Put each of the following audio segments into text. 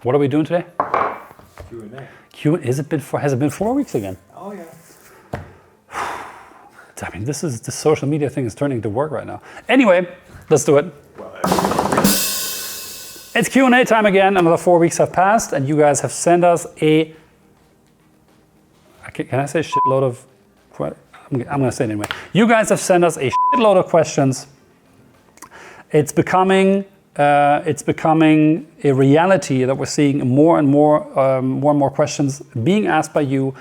What are we doing today? Q&A. Has it been 4 weeks again? Oh yeah. I mean, this social media thing is turning to work right now. Anyway, let's do it. It's Q&A time again. Another 4 weeks have passed, and you guys have sent us a. Can I say shitload of? I'm going to say it anyway. You guys have sent us a shitload of questions. It's becoming a reality that we're seeing more and more questions being asked by you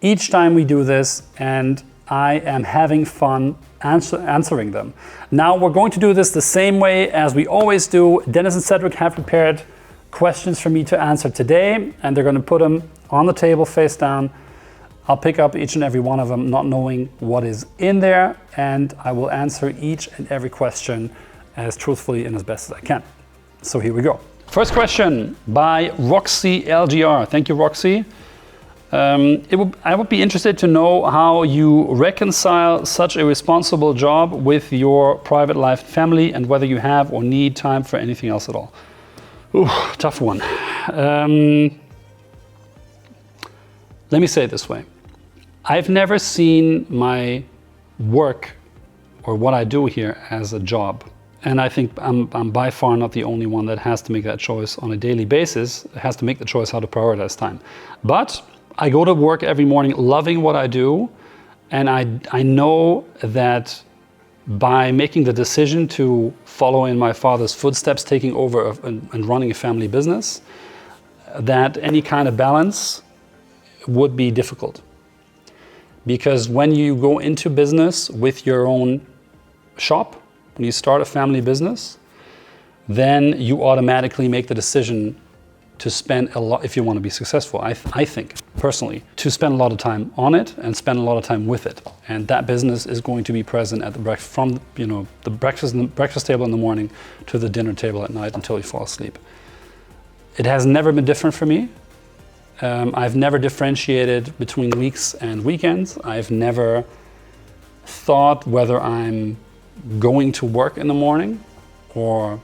each time we do this, and I am having fun answering them. Now we're going to do this the same way as we always do. Dennis and Cedric have prepared questions for me to answer today, and they're going to put them on the table face down. I'll pick up each and every one of them, not knowing what is in there, and I will answer each and every question as truthfully and as best as I can. So here we go. First question by Roxy LGR. Thank you, Roxy. I would be interested to know how you reconcile such a responsible job with your private life and family, and whether you have or need time for anything else at all. Ooh, tough one. Let me say it this way. I've never seen my work or what I do here as a job. And I think I'm by far not the only one that has to make that choice on a daily basis, has to make the choice how to prioritize time. But I go to work every morning loving what I do, and I know that by making the decision to follow in my father's footsteps, taking over and running a family business, that any kind of balance would be difficult. Because when you go into business with your own shop, when you start a family business, then you automatically make the decision to spend a lot, if you want to be successful, I think, personally, to spend a lot of time on it and spend a lot of time with it. And that business is going to be present at from the breakfast table in the morning to the dinner table at night until you fall asleep. It has never been different for me. I've never differentiated between weeks and weekends. I've never thought whether I'm going to work in the morning or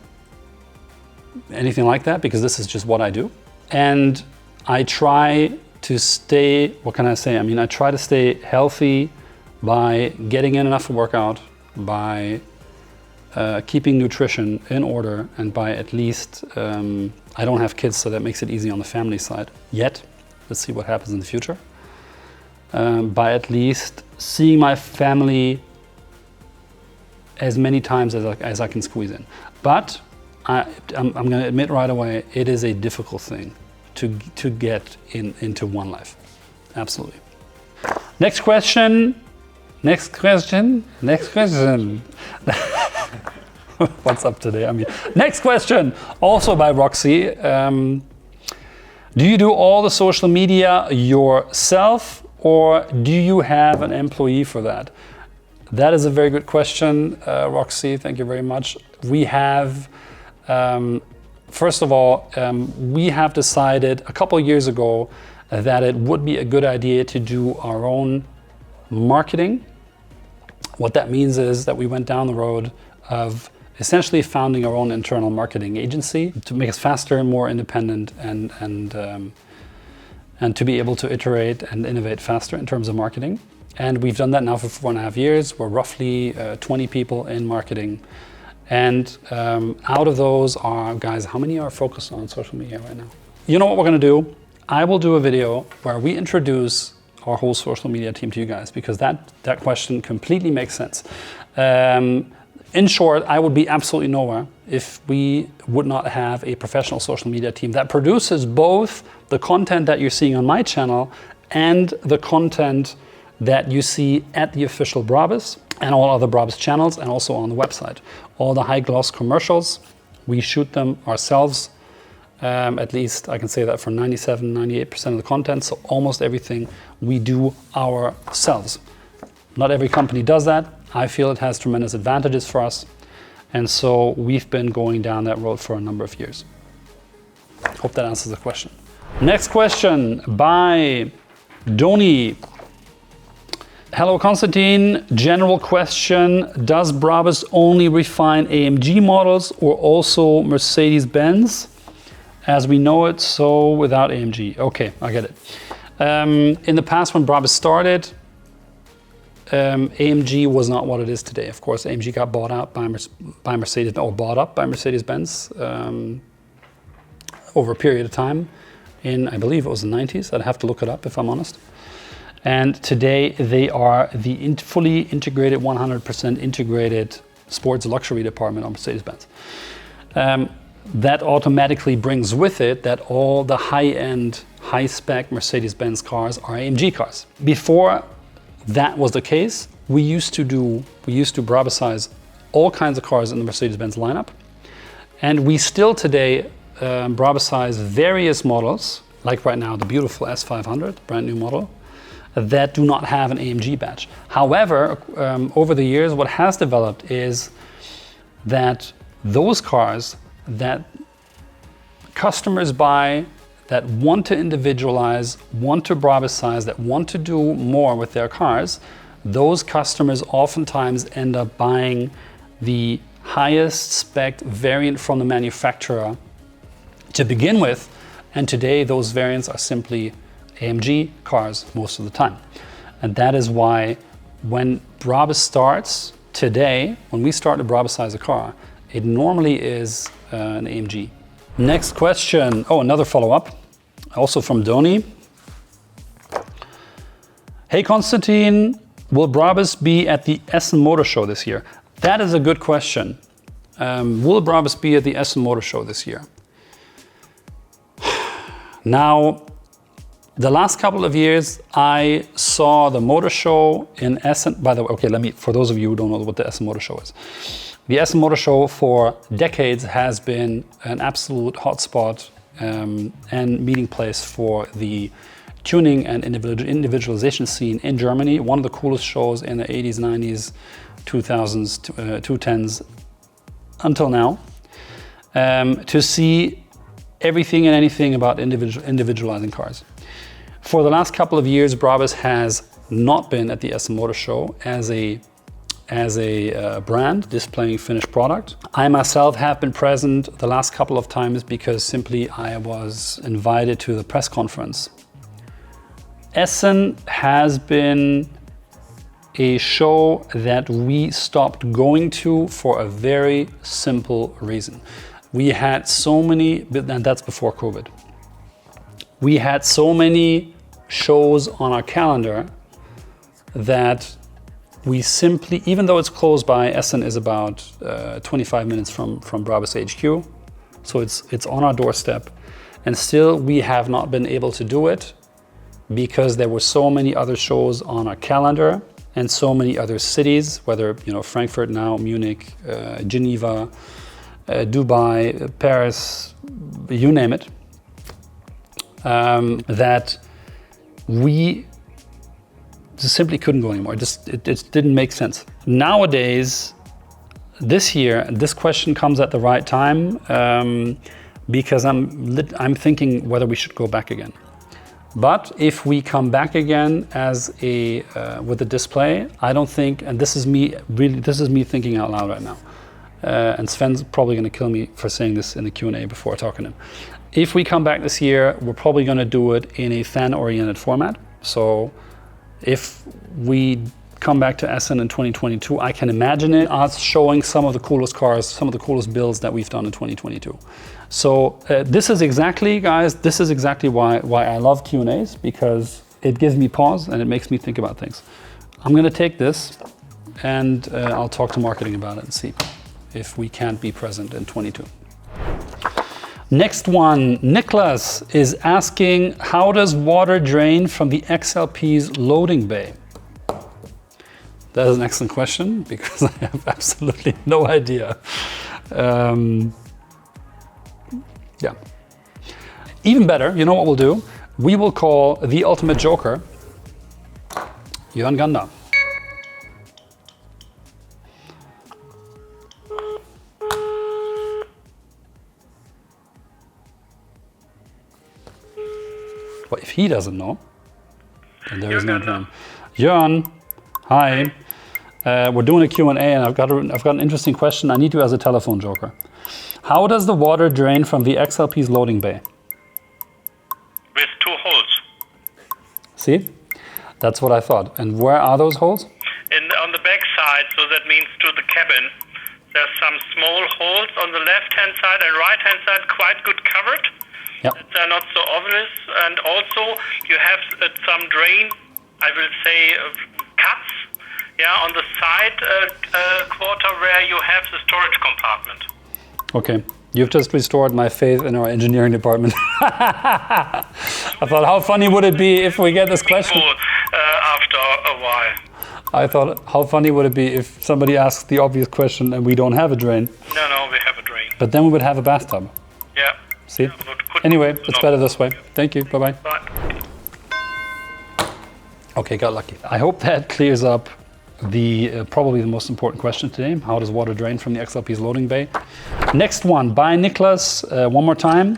anything like that, because this is just what I do. And I try to stay, what can I say? I mean, I try to stay healthy by getting in enough workout, by keeping nutrition in order, and by at least, I don't have kids, so that makes it easy on the family side yet. Let's see what happens in the future. By at least seeing my family as many times as I can squeeze in. But I'm going to admit right away, it is a difficult thing to get into one life. Absolutely. Next question. What's up today? I mean, next question, also by Roxy. Do you do all the social media yourself, or do you have an employee for that? That is a very good question, Roxy. Thank you very much. We have, first of all, we have decided a couple of years ago that it would be a good idea to do our own marketing. What that means is that we went down the road of essentially founding our own internal marketing agency to make us faster and more independent, and to be able to iterate and innovate faster in terms of marketing. And we've done that now for 4.5 years. We're roughly 20 people in marketing. And out of those are, guys, how many are focused on social media right now? You know what we're gonna do? I will do a video where we introduce our whole social media team to you guys, because that question completely makes sense. In short, I would be absolutely nowhere if we would not have a professional social media team that produces both the content that you're seeing on my channel and the content that you see at the official BRABUS and all other BRABUS channels, and also on the website. All the high gloss commercials, we shoot them ourselves. At least I can say that for 97-98% of the content, so almost everything we do ourselves. Not every company does that. I feel it has tremendous advantages for us, and so we've been going down that road for a number of years. Hope that answers the question. Next question by Doni. Hello Constantin, general question, does BRABUS only refine AMG models or also Mercedes-Benz? as we know it, so without AMG. Okay, I get it. In the past, when Brabus started, AMG was not what it is today. Of course, AMG got bought out by Mercedes, or bought up by Mercedes-Benz over a period of time in, I believe it was the 90s. I'd have to look it up if I'm honest. And today they are the fully integrated, 100% integrated sports luxury department of Mercedes-Benz. That automatically brings with it that all the high-end, high-spec Mercedes-Benz cars are AMG cars. Before that was the case, we used to Brabusize all kinds of cars in the Mercedes-Benz lineup. And we still today Brabusize various models, like right now the beautiful S500, brand new model, that do not have an AMG badge. However, over the years, what has developed is that those cars that customers buy, that want to individualize, want to Brabusize, that want to do more with their cars, those customers oftentimes end up buying the highest spec variant from the manufacturer to begin with. And today those variants are simply AMG cars most of the time. And that is why when Brabus starts today, when we start to Brabusize a car, it normally is an AMG. Next question. Oh, another follow-up, also from Doni. Hey Constantin, will Brabus be at the Essen Motor Show this year? That is a good question. Will Brabus be at the Essen Motor Show this year? Now, the last couple of years, I saw the motor show in Essen. By the way, okay, for those of you who don't know what the Essen Motor Show is. The Essen Motor Show for decades has been an absolute hotspot and meeting place for the tuning and individualization scene in Germany. One of the coolest shows in the 80s, 90s, 2000s, 2010s until now. To see everything and anything about individualizing cars. For the last couple of years, Brabus has not been at the Essen Motor Show as a brand displaying finished product. I myself have been present the last couple of times because simply I was invited to the press conference. Essen has been a show that we stopped going to for a very simple reason. We had so many, and that's before COVID. We had so many shows on our calendar that we simply, even though it's close by, Essen is about 25 minutes from Brabus HQ, so it's on our doorstep, and still we have not been able to do it because there were so many other shows on our calendar and so many other cities, whether Frankfurt now, Munich, Geneva, Dubai, Paris, you name it, that we just simply couldn't go anymore. It didn't make sense. Nowadays, this year, this question comes at the right time because I'm thinking whether we should go back again. But if we come back again as with a display, I don't think, and this is me thinking out loud right now. And Sven's probably going to kill me for saying this in the Q&A before talking to him. If we come back this year, we're probably going to do it in a fan-oriented format. So if we come back to Essen in 2022, I can imagine us showing some of the coolest cars, some of the coolest builds that we've done in 2022. So this is exactly, guys, this is exactly why I love Q&As, because it gives me pause and it makes me think about things. I'm going to take this and I'll talk to marketing about it and see if we can't be present in 22. Next one, Niklas is asking, how does water drain from the XLP's loading bay? That is an excellent question because I have absolutely no idea. Yeah. Even better, you know what we'll do? We will call the ultimate joker, Jörn Ganda. But if he doesn't know, then there is no drum. Jörn, hi. We're doing a Q&A, and I've got an interesting question. I need you as a telephone joker. How does the water drain from the XLP's loading bay? With 2 holes. See? That's what I thought. And where are those holes? On the back side, so that means to the cabin. There's some small holes on the left-hand side and right-hand side, quite good covered. Yep. They're not so obvious. And also, you have some drain, I will say, cuts, on the side quarter where you have the storage compartment. Okay. You've just restored my faith in our engineering department. I thought, how funny would it be if we get this question? After a while. I thought, how funny would it be if somebody asks the obvious question and we don't have a drain? No, we have a drain. But then we would have a bathtub. Yeah. See? Anyway, it's better this way. Thank you. Bye-bye. Bye. Okay, got lucky. I hope that clears up the probably the most important question today. How does water drain from the XLP's loading bay? Next one, by Niklas, one more time.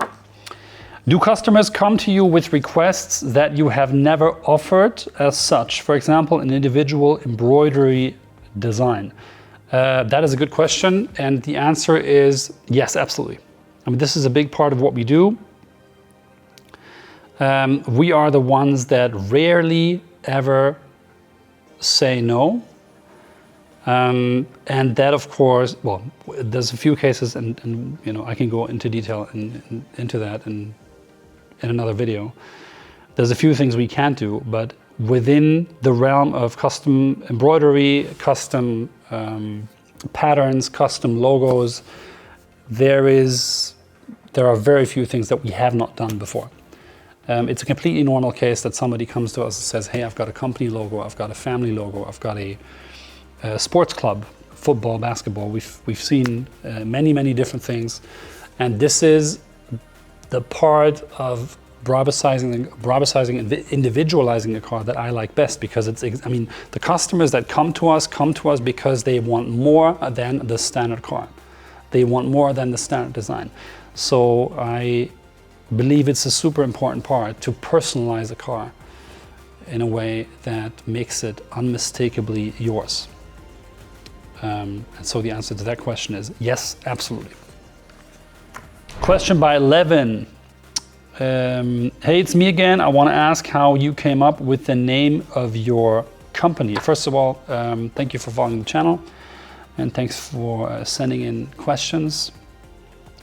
Do customers come to you with requests that you have never offered as such? For example, an individual embroidery design. That is a good question, and the answer is yes, absolutely. I mean, this is a big part of what we do. We are the ones that rarely ever say no. And that, of course, well, there's a few cases, and you know, I can go into detail into that in another video. There's a few things we can't do, but within the realm of custom embroidery, custom patterns, custom logos, there are very few things that we have not done before. It's a completely normal case that somebody comes to us and says, hey, I've got a company logo, I've got a family logo, I've got a sports club, football, basketball. We've seen many different things, and this is the part of Brabusizing and individualizing a car that I like best, because I mean, the customers that come to us because they want more than the standard car. They want more than the standard design. So I believe it's a super important part to personalize a car in a way that makes it unmistakably yours. And so the answer to that question is yes, absolutely. Question by Levin. Hey, it's me again. I want to ask how you came up with the name of your company. First of all, thank you for following the channel, and thanks for sending in questions.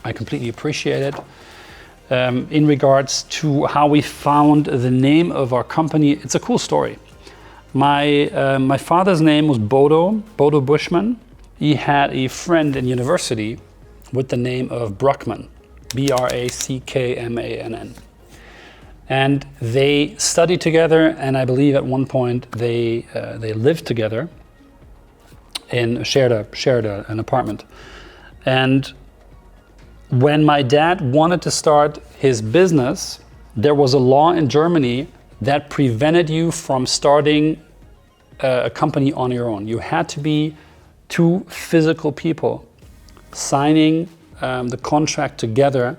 I completely appreciate it. In regards to how we found the name of our company, it's a cool story. My father's name was Bodo Bushman. He had a friend in university with the name of Bruckmann, B-R-A-C-K-M-A-N-N. And they studied together, and I believe at one point they lived together and shared an apartment. And when my dad wanted to start his business, there was a law in Germany that prevented you from starting a company on your own. You had to be two physical people signing the contract together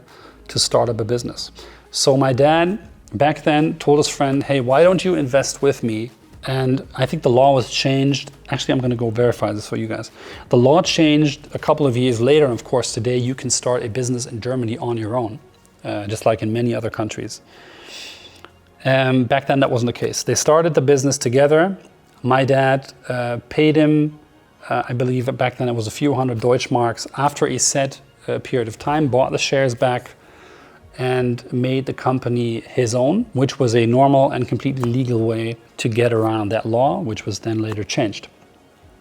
to start up a business. So my dad back then told his friend, hey, why don't you invest with me? And I think the law was changed. Actually, I'm going to go verify this for you guys. The law changed a couple of years later. And of course, today you can start a business in Germany on your own, just like in many other countries. Back then, that wasn't the case. They started the business together. My dad paid him, I believe back then it was a few hundred Deutschmarks, after a set period of time, bought the shares back, and made the company his own, which was a normal and completely legal way to get around that law, which was then later changed.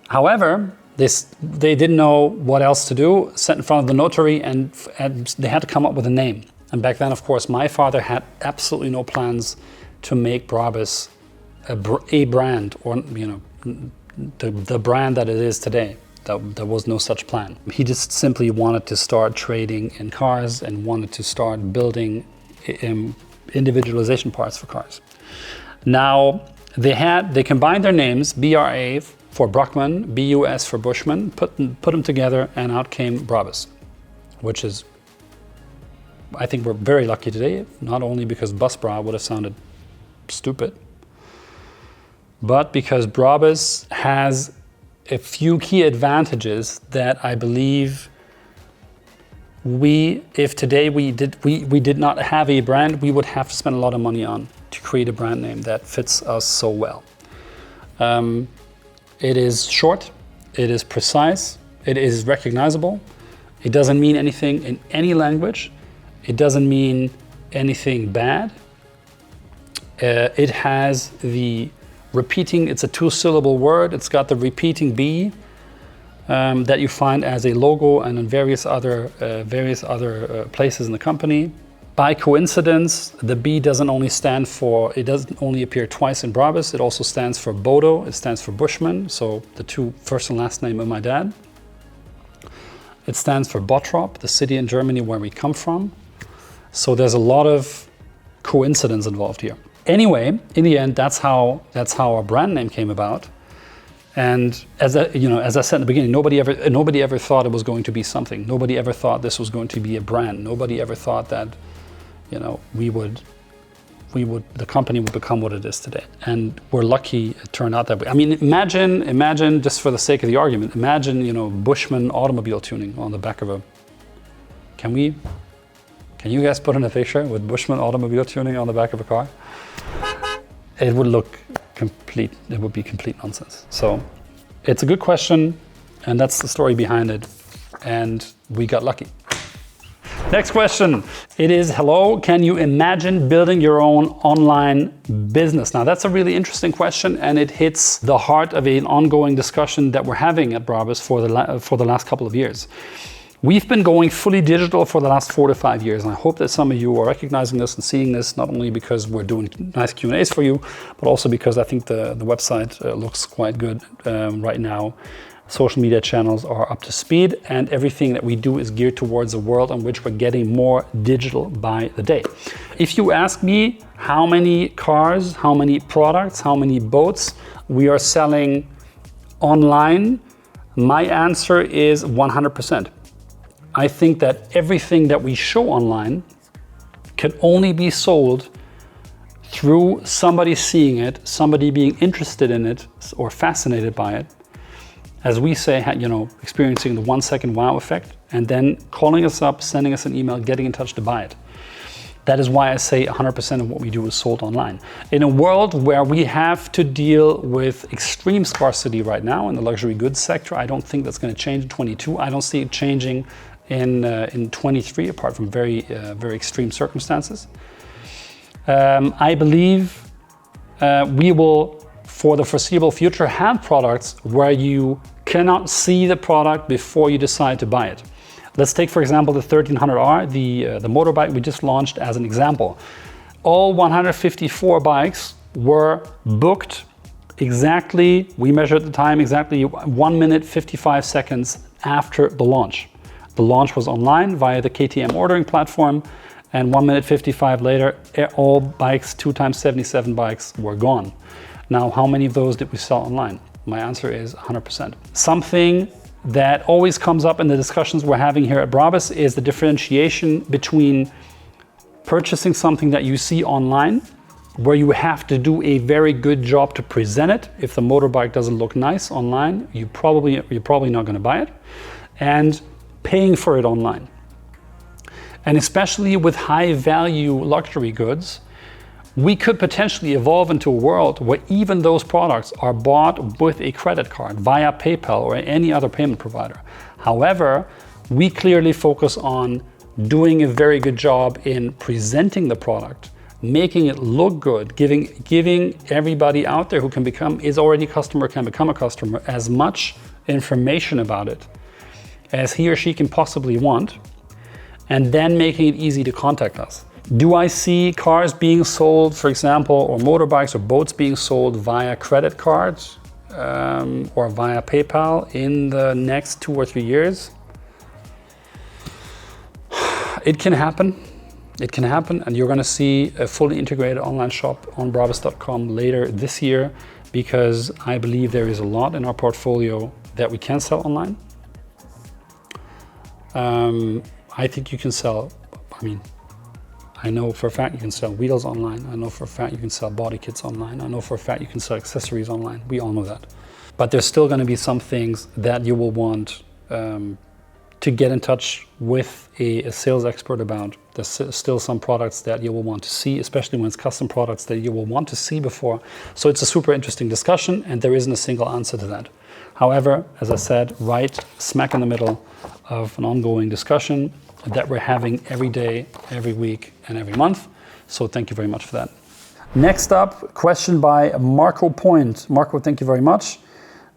However, they didn't know what else to do, sat in front of the notary, and they had to come up with a name. And back then, of course, my father had absolutely no plans to make Brabus a brand, or you know, the brand that it is today. There was no such plan. He just simply wanted to start trading in cars and wanted to start building individualization parts for cars. Now, they combined their names, BRA for Bruckmann, BUS for Bushman, put them together, and out came Brabus, which is, I think we're very lucky today, not only because Busbra would have sounded stupid, but because Brabus has a few key advantages that I believe if today we did not have a brand, we would have to spend a lot of money on to create a brand name that fits us so well. It is short, it is precise, it is recognizable. It doesn't mean anything in any language. It doesn't mean anything bad. It has the repeating, it's a 2-syllable word. It's got the repeating B that you find as a logo and in various other places in the company. By coincidence, the B doesn't only stand for, it doesn't only appear twice in Brabus, it also stands for Bodo, it stands for Bushman, so the 2 first and last name of my dad. It stands for Bottrop, the city in Germany where we come from. So there's a lot of coincidence involved here. Anyway, in the end, that's how our brand name came about. And as I said in the beginning, nobody ever thought it was going to be something. Nobody ever thought this was going to be a brand. Nobody ever thought that, the company would become what it is today. And we're lucky it turned out that way. I mean, imagine just for the sake of the argument, imagine, Bushman automobile tuning on the back of a, can you guys put in a picture with Bushman automobile tuning on the back of a car? It would look it would be complete nonsense. So it's a good question, and that's the story behind it. And we got lucky. Next question. It is, hello, can you imagine building your own online business? Now that's a really interesting question, and it hits the heart of an ongoing discussion that we're having at Brabus for the last couple of years. We've been going fully digital for the last 4 to 5 years, and I hope that some of you are recognizing this and seeing this, not only because we're doing nice Q&As for you, but also because I think the website looks quite good right now. Social media channels are up to speed, and everything that we do is geared towards a world in which we're getting more digital by the day. If you ask me how many cars, how many products, how many boats we are selling online, my answer is 100%. I think that everything that we show online can only be sold through somebody seeing it, somebody being interested in it or fascinated by it. As we say, experiencing the 1-second wow effect, and then calling us up, sending us an email, getting in touch to buy it. That is why I say 100% of what we do is sold online. In a world where we have to deal with extreme scarcity right now in the luxury goods sector, I don't think that's going to change in 22. I don't see it changing in 23, apart from very extreme circumstances. I believe we will, for the foreseeable future, have products where you cannot see the product before you decide to buy it. Let's take, for example, the 1300R, the motorbike we just launched as an example. All 154 bikes were booked exactly, we measured the time exactly 1 minute 55 seconds after the launch. The launch was online via the KTM ordering platform, and 1 minute 55 later, all bikes, 2x77 bikes, were gone. Now, how many of those did we sell online? My answer is 100%. Something that always comes up in the discussions we're having here at Brabus is the differentiation between purchasing something that you see online, where you have to do a very good job to present it. If the motorbike doesn't look nice online, you're probably not going to buy it, and paying for it online. And especially with high value luxury goods, we could potentially evolve into a world where even those products are bought with a credit card via PayPal or any other payment provider. However, we clearly focus on doing a very good job in presenting the product, making it look good, giving everybody out there who is already a customer, can become a customer, as much information about it as he or she can possibly want, and then making it easy to contact us. Do I see cars being sold, for example, or motorbikes or boats being sold via credit cards or via PayPal in the next 2 or 3 years? It can happen. It can happen, and you're going to see a fully integrated online shop on brabus.com later this year, because I believe there is a lot in our portfolio that we can sell online. I think you can sell, I know for a fact you can sell wheels online. I know for a fact you can sell body kits online. I know for a fact you can sell accessories online. We all know that. But there's still going to be some things that you will want to get in touch with a sales expert about. There's still some products that you will want to see, especially when it's custom products that you will want to see before. So it's a super interesting discussion, and there isn't a single answer to that. However, as I said, right smack in the middle of an ongoing discussion that we're having every day, every week, and every month. So thank you very much for that. Next up, question by Marco Point. Marco, thank you very much.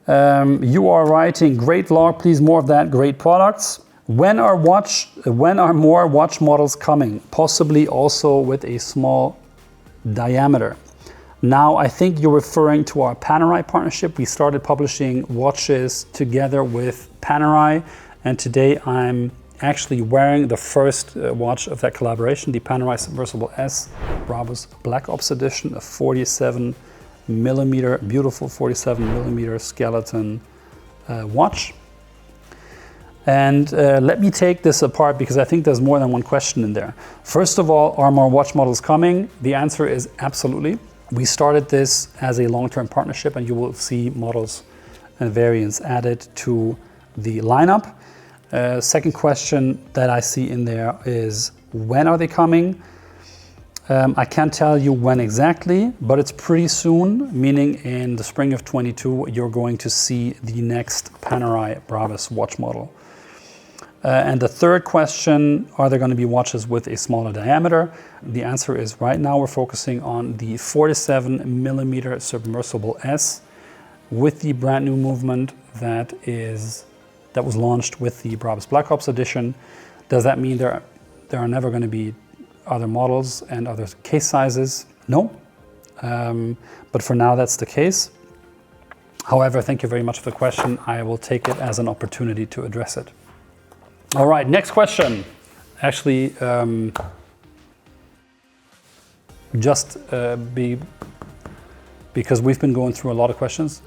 You are writing, great vlog, please more of that, great products. When are more watch models coming? Possibly also with a small diameter. Now, I think you're referring to our Panerai partnership. We started publishing watches together with Panerai, and today I'm actually wearing the first watch of that collaboration, the Panerai Submersible S BRABUS Black Ops Edition, a 47 millimeter, beautiful 47 millimeter skeleton watch. And let me take this apart because I think there's more than one question in there. First of all, are more watch models coming? The answer is absolutely. We started this as a long-term partnership, and you will see models and variants added to the lineup. Second question that I see in there is, when are they coming? I can't tell you when exactly, but it's pretty soon, meaning in the spring of 22, you're going to see the next Panerai BRABUS watch model. And the third question, are there going to be watches with a smaller diameter? The answer is right now we're focusing on the 47 millimeter Submersible S with the brand new movement that was launched with the BRABUS Black Ops Edition. Does that mean there are never going to be other models and other case sizes? No, but for now that's the case. However, thank you very much for the question. I will take it as an opportunity to address it. All right, next question. Actually, because we've been going through a lot of questions,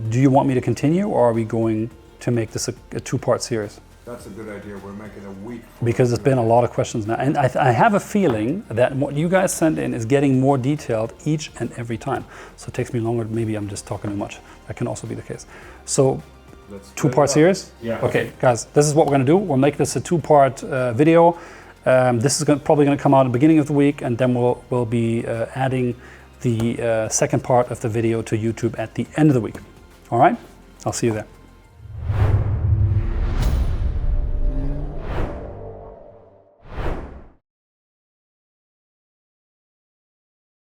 do you want me to continue, or are we going to make this a two-part series? That's a good idea. We're making a week. Because it's been a lot of questions now. And I have a feeling that what you guys send in is getting more detailed each and every time. So it takes me longer. Maybe I'm just talking too much. That can also be the case. So two-part series? Yeah. Okay, guys, this is what we're going to do. We'll make this a two-part video. This is probably going to come out at the beginning of the week, and then we'll be adding the second part of the video to YouTube at the end of the week. All right? I'll see you there.